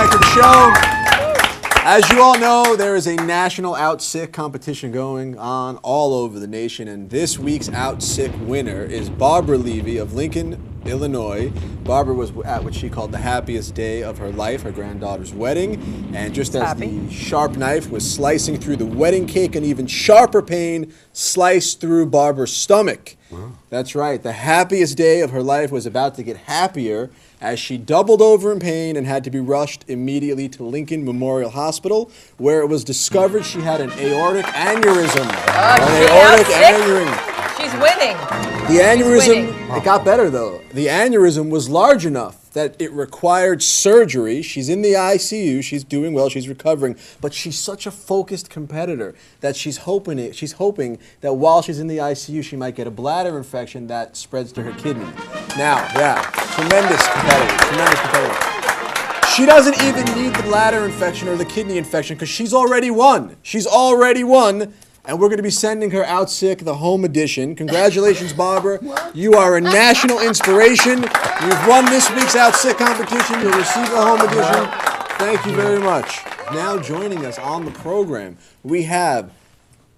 back to the show. As you all know, there is a national Out Sick competition going on all over the nation, and this week's Out Sick winner is Barbara Levy of Lincoln, Illinois. Barbara was at what she called the happiest day of her life, her granddaughter's wedding, and just as the sharp knife was slicing through the wedding cake, an even sharper pain sliced through Barbara's stomach. Wow. That's right, the happiest day of her life was about to get happier as she doubled over in pain and had to be rushed immediately to Lincoln Memorial Hospital, where it was discovered she had an aortic aneurysm. She's winning. The aneurysm, it got better though. The aneurysm was large enough that it required surgery. She's in the ICU, she's doing well, she's recovering, but she's such a focused competitor that she's hoping that while she's in the ICU, she might get a bladder infection that spreads to her kidney. Now, tremendous competitor. She doesn't even need the bladder infection or the kidney infection because she's already won. And we're going to be sending her Out Sick, the home edition. Congratulations, Barbara. You are a national inspiration. You've won this week's Out Sick competition. You'll receive the home edition. Thank you very much. Now joining us on the program, we have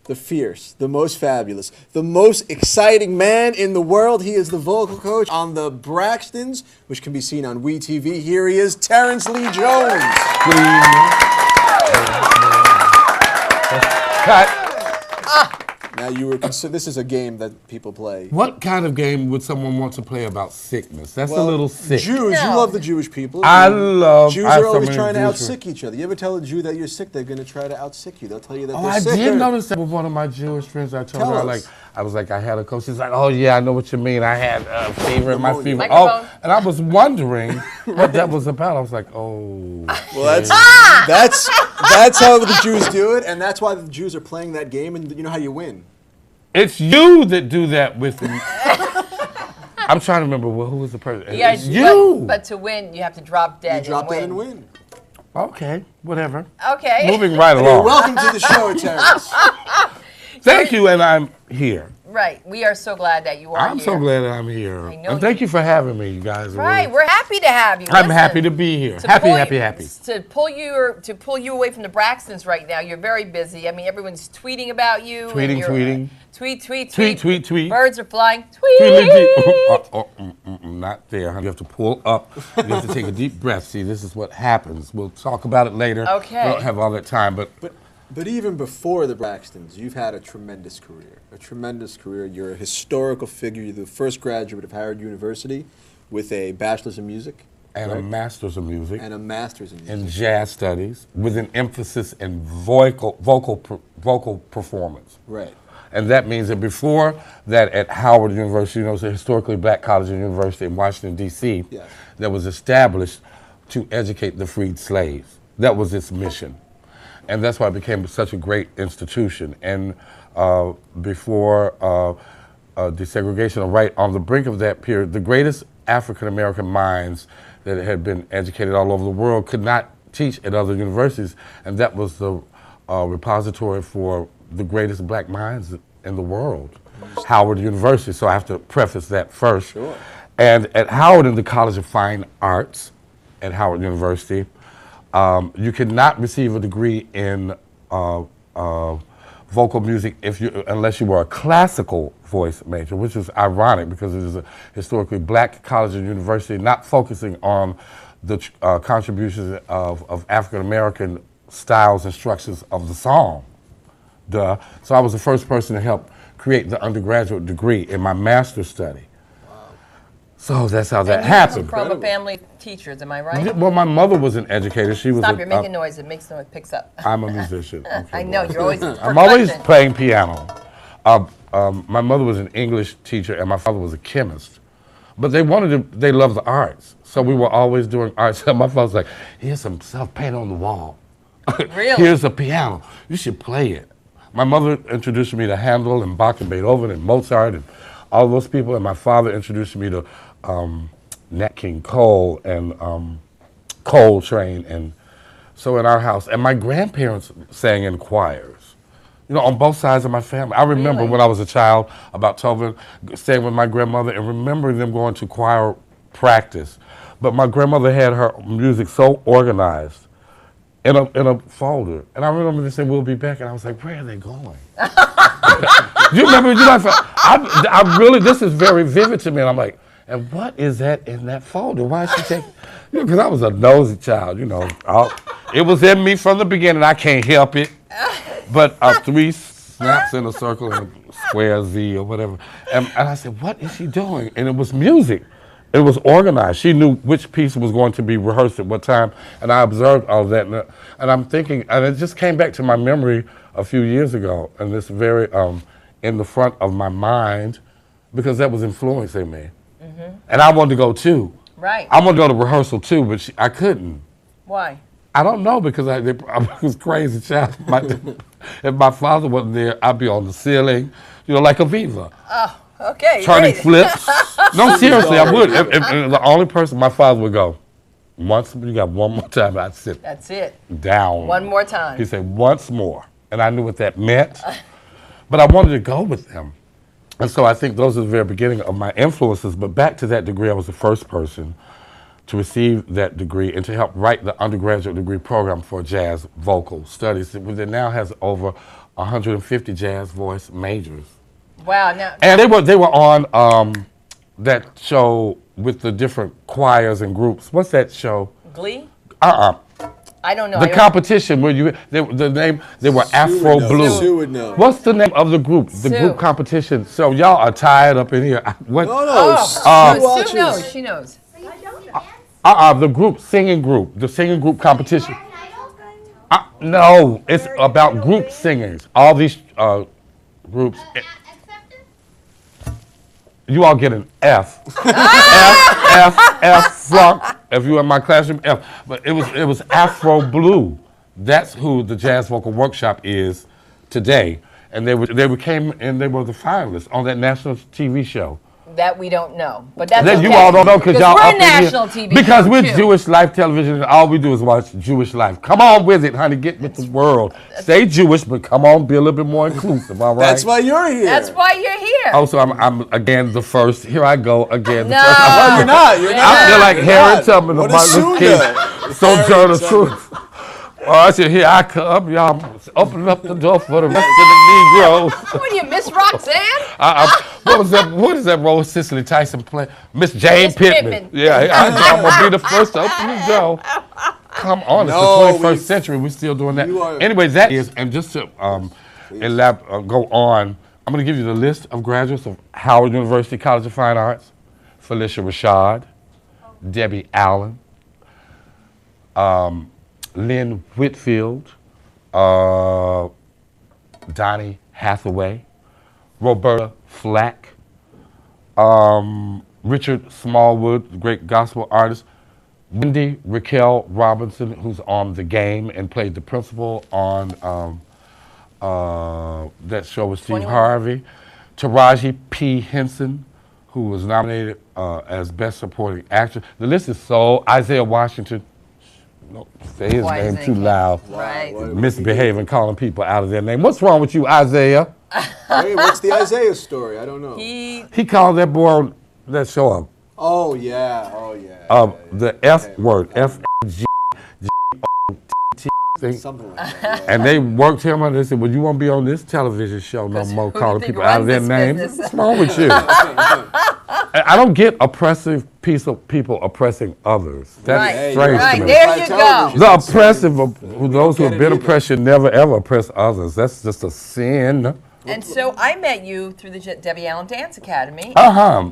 the fierce, the most fabulous, the most exciting man in the world. He is the vocal coach on the Braxtons, which can be seen on WeTV. Here he is, Terrence Lee Jones. Cut. Now this is a game that people play. What kind of game would someone want to play about sickness? That's a little sick. Jews, you love the Jewish people. Jews are always trying to out-sick each other. You ever tell a Jew that you're sick, they're going to try to out-sick you. They'll tell you that they're sick. I did notice that with one of my Jewish friends. I told her, I had a coach. She's like, oh yeah, I know what you mean. I had a fever in my fever. Oh, and I was wondering what that was about. I was like, oh. Well, that's how the Jews do it, and that's why the Jews are playing that game, and you know how you win. It's you that do that with me. I'm trying to remember who was the person. It's you. But to win, you have to drop dead. You drop dead and win. Okay, whatever. Okay. Moving right along. Welcome to the show, Terrence. Thank you, and I'm here. Right. We are so glad that you are here. I'm so glad that I'm here. And thank you for having me, you guys. Right. We're happy to have you. I'm happy to be here. Happy. To pull you away from the Braxtons right now, you're very busy. I mean, everyone's tweeting about you. Tweeting. Tweet. Birds are flying. Tweet. Not there. You have to pull up. You have to take a deep breath. See, this is what happens. We'll talk about it later. Okay. We don't have all that time, But even before the Braxtons, you've had a tremendous career. You're a historical figure. You're the first graduate of Howard University with a bachelor's in music. And a master's in music. In jazz studies with an emphasis in vocal performance. Right. And that means that before that at Howard University, it's a historically black college and university in Washington, D.C., that was established to educate the freed slaves. That was its mission. And that's why it became such a great institution. And before desegregation, right on the brink of that period, the greatest African-American minds that had been educated all over the world could not teach at other universities. And that was the repository for the greatest black minds in the world, Howard University. So I have to preface that first. Sure. And at Howard, in the College of Fine Arts at Howard University, you cannot receive a degree in vocal music unless you were a classical voice major, which is ironic because it is a historically black college and university not focusing on the contributions of African American styles and structures of the song. So I was the first person to help create the undergraduate degree in my master's study. So that's how that happened. From a family of teachers, am I right? Well, my mother was an educator. She was. Stop! You're making noise. It makes noise. Picks up. I'm a musician. Okay, I know you're always. I'm always playing piano. My mother was an English teacher, and my father was a chemist. But they loved the arts, so we were always doing arts. And my father was like, "Here's some self-paint on the wall. Really? Here's a piano. You should play it." My mother introduced me to Handel and Bach and Beethoven and Mozart and all those people, and my father introduced me to Nat King Cole and Coltrane, and so in our house. And my grandparents sang in choirs, on both sides of my family. I remember when I was a child, about 12, staying with my grandmother and remembering them going to choir practice. But my grandmother had her music so organized in a folder. And I remember they said, we'll be back. And I was like, where are they going? Do you remember? I really, this is very vivid to me. And I'm like, and what is that in that folder? Why is she taking? Because I was a nosy child, it was in me from the beginning. I can't help it. But 3 snaps in a circle and a square Z or whatever. And I said, what is she doing? And it was music. It was organized. She knew which piece was going to be rehearsed at what time. And I observed all that. And I'm thinking, and it just came back to my memory a few years ago. And it's very in the front of my mind because that was influencing me. And I wanted to go too. Right. I wanted to go to rehearsal too, but I couldn't. Why? I don't know because I was a crazy child. If my father wasn't there, I'd be on the ceiling, like Aviva. Oh, okay. Turning great. flips. No, seriously, I would. If the only person, my father would go, once, you got one more time, I'd sit That's it. down. One more time. He said, once more. And I knew what that meant. But I wanted to go with them. And so I think those are the very beginning of my influences. But back to that degree, I was the first person to receive that degree and to help write the undergraduate degree program for jazz vocal studies. It now has over 150 jazz voice majors. Wow. Now, And they were on that show with the different choirs and groups. What's that show? Glee? I don't know. The competition where they were Afro Blue. Sue would know. What's the name of the group? The Sue. group competition. So y'all are tired up in here. What? No, Sue watches. knows. She knows. The the singing group competition. No, it's about group singers. All these groups. You all get an F. F, flunk. If you were in my classroom, F. But it was Afro Blue. That's who the Jazz Vocal Workshop is today. And they were the finalists on that national TV show. That we don't know, but that's That okay. you all don't know because y'all we're up in here. national TV Because show, we're too. Jewish Life Television and all we do is watch Jewish Life. Come on with it, honey. Get with the world. Stay Jewish, but come on, be a little bit more inclusive. All right. That's why you're here. That's why you're here. Oh, so I'm again the first. Here I go again. The No. first. No, you're not. You're I not. feel like You're Harriet not. Tubman of What Martin is Luther Sue King. do? Sojourner Harriet Truth. Oh, I said, here I come, y'all. Open up the door for the rest of the Negroes. What are you, Miss Roxanne? What is that role Cicely Tyson play? Miss Jane Miss Pittman. Pittman. Yeah, I'm going to be the first to open the door. Come on, it's No, the 21st century. We're still doing that. You are- Anyway, that is, and just to go on, I'm going to give you the list of graduates of Howard University College of Fine Arts. Felicia Rashad, Debbie Allen, Lynn Whitfield, Donnie Hathaway, Roberta Flack, Richard Smallwood, the great gospel artist, Wendy Raquel Robinson, who's on The Game and played the principal on that show with Steve 21. Harvey, Taraji P. Henson, who was nominated as Best Supporting Actress. The list is Isaiah Washington. No, say his Why is name it too can't- loud. Right. Misbehaving, calling people out of their name. What's wrong with you, Isaiah? Wait, what's the Isaiah story? I don't know. He called that boy on that show up. Oh yeah. The F word, F-G, thing. Something like that. Yeah. And they worked him and they said, well, you won't be on this television show no 'Cause more, who do you calling think people out of their runs names. this business? What's wrong with you? I don't get oppressive piece of people oppressing others. That's Right. strange Right. to me. There you go. The oppressive, those who have Get it been either. oppressed should never ever oppress others. That's just a sin. And so I met you through the Debbie Allen Dance Academy.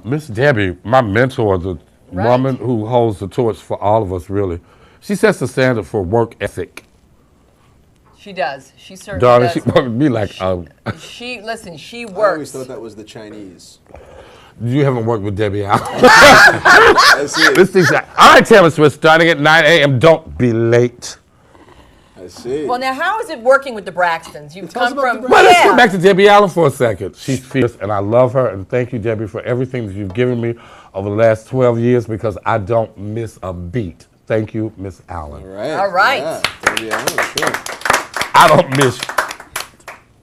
Miss Debbie, my mentor, the Right. woman who holds the torch for all of us, really. She sets the standard for work ethic. She does. She certainly Darling, does. she worked with me like, She I always works. thought that was the Chinese. you haven't worked with Debbie Allen. I see. This thing's, all right, Taylor Swift, starting at 9 a.m. Don't be late. I see. Well, now how is it working with the Braxtons? You've Tell us come about from the Well, let's yeah. go back to Debbie Allen for a second. She's fierce, and I love her, and thank you, Debbie, for everything that you've given me over the last 12 years because I don't miss a beat. Thank you, Miss Allen. All right. Yeah, Debbie Allen, sure.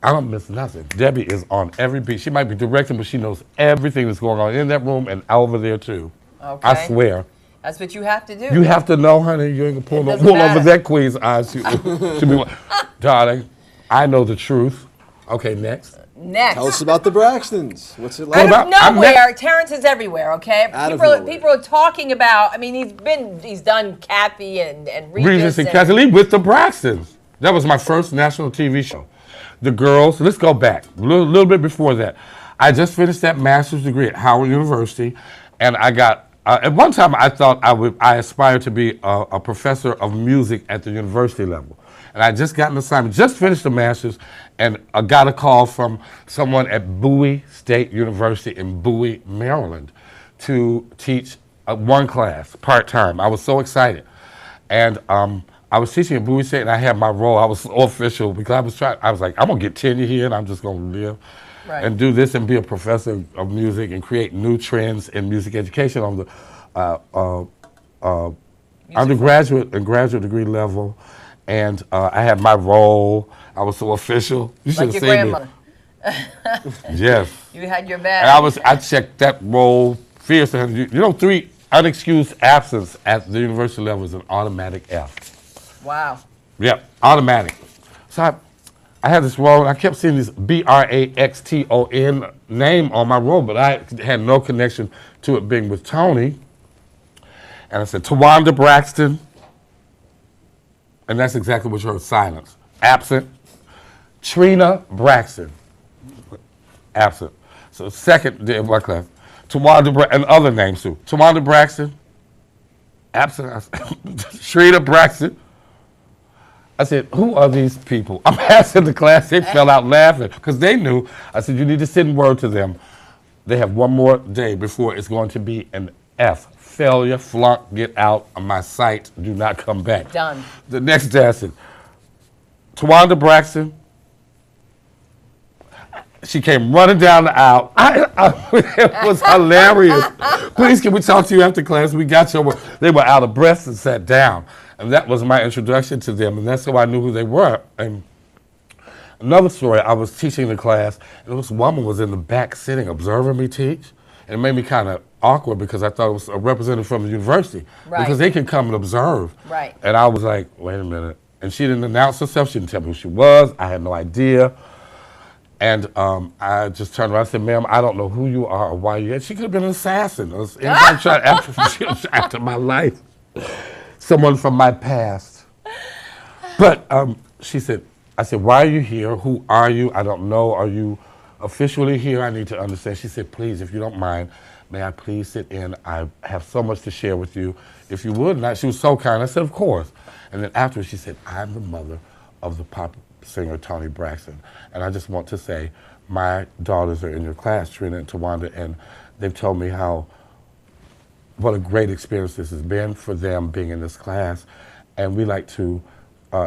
I don't miss nothing. Debbie is on every beat. She might be directing, but she knows everything that's going on in that room and over there too. Okay. I swear. That's what you have to do. You have to know, honey. You ain't gonna pull no doesn't wool over matter. that queen's eyes. She'll be like, darling, I know the truth. Okay, next. Next. Tell us about the Braxtons. What's it Out like? about- of I'm nowhere, Terrence is everywhere. Okay, Out of people, nowhere. people are talking about. I mean, he's done Kathy and Regis and Kathy Lee with the Braxtons. That was my first national TV show. The girls, let's go back a little bit before that. I just finished that master's degree at Howard University, and I got, at one time I thought I aspired to be a professor of music at the university level. And I just got an assignment, just finished the master's, and I got a call from someone at Bowie State University in Bowie, Maryland, to teach one class, part-time. I was so excited. And I was teaching at Bowie State, and I had my role. I was so official because I was like, I'm gonna get tenure here, and I'm just gonna live and do this and be a professor of music and create new trends in music education on the undergraduate and graduate degree level. And I had my role. I was so official. You should like have your seen grandmother. me. Yes. You had your And bag. I checked that role fiercely. You know, 3 unexcused absence at the university level is an automatic F. Wow. Yep, automatic. So I had this role, and I kept seeing this Braxton name on my role, but I had no connection to it being with Tony. And I said, Tawanda Braxton. And that's exactly what you heard, silence. Absent. Trina Braxton. Absent. So second day of my class. Tawanda Braxton, and other names too. Tawanda Braxton. Absent. Trina Braxton. I said, who are these people? I'm asking the class. They fell out laughing because they knew. I said, you need to send word to them. They have one more day before it's going to be an F. Failure, flunk, get out of my sight, do not come back. Done. The next day I said, Tawanda Braxton. She came running down the aisle. It was hilarious. Please, can we talk to you after class? We got your work. They were out of breath and sat down. And that was my introduction to them, and that's how I knew who they were. And another story, I was teaching the class, and this woman was in the back sitting, observing me teach. And it made me kind of awkward because I thought it was a representative from the university. Right. Because they can come and observe. Right. And I was like, wait a minute. And she didn't announce herself. She didn't tell me who she was. I had no idea. And I just turned around and said, ma'am, I don't know who you are or why you're here. She could have been an assassin. Anybody tried after my life. Someone from my past. But she said, I said, why are you here? Who are you? I don't know. Are you officially here? I need to understand. She said, please, if you don't mind, may I please sit in? I have so much to share with you. If you would not. She was so kind. I said, of course. And then afterwards, she said, I'm the mother of the pop singer Toni Braxton. And I just want to say, my daughters are in your class, Trina and Tawanda, and they've told me what a great experience this has been for them being in this class. And we like to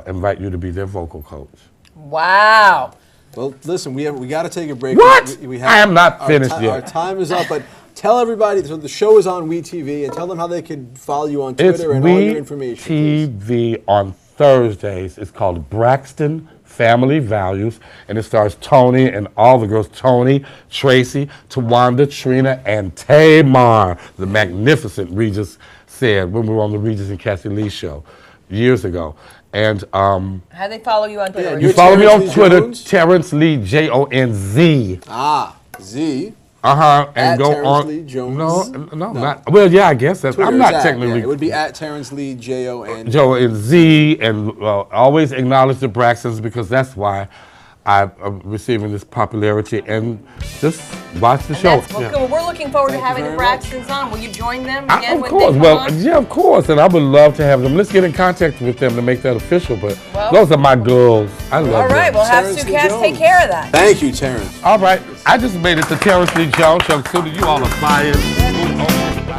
invite you to be their vocal coach. Wow. Well, listen, we got to take a break. What? We I am not finished yet. Our time is up, but tell everybody, so the show is on WeTV, and tell them how they could follow you on Twitter and all your information. Please. WeTV on Thursdays. It's called Braxton Family Values, and it stars Tony and all the girls, Tony, Tracy, Tawanda, Trina, and Tamar, the magnificent Regis said when we were on the Regis and Kathy Lee show years ago. And How do they follow you on Twitter? Yeah, you You're follow me on Terrence Lee Twitter, Jones? Terrence Lee, Jonz. Ah, Z. And At go Terrence on. Lee Jones? No, not. Well, yeah, I guess that's. Twitter I'm is not at, technically. yeah, it would be at Terrence Lee, Jon. Joe and Z, and always acknowledge the Braxtons because that's why I'm receiving this popularity. And just watch the show. Well, we're looking forward to Thank you having the very Braxtons on. Will you join them again Of when course. they come Well, on? yeah, of course. And I would love to have them. Let's get in contact with them to make that official. But Well- those are my girls. I love All right, them. we'll have Terrence Sue Lee Cass take Jones. care of that. Thank you, Terrence. All right. I just made it to Terrence Lee Jones show. So you all are fired.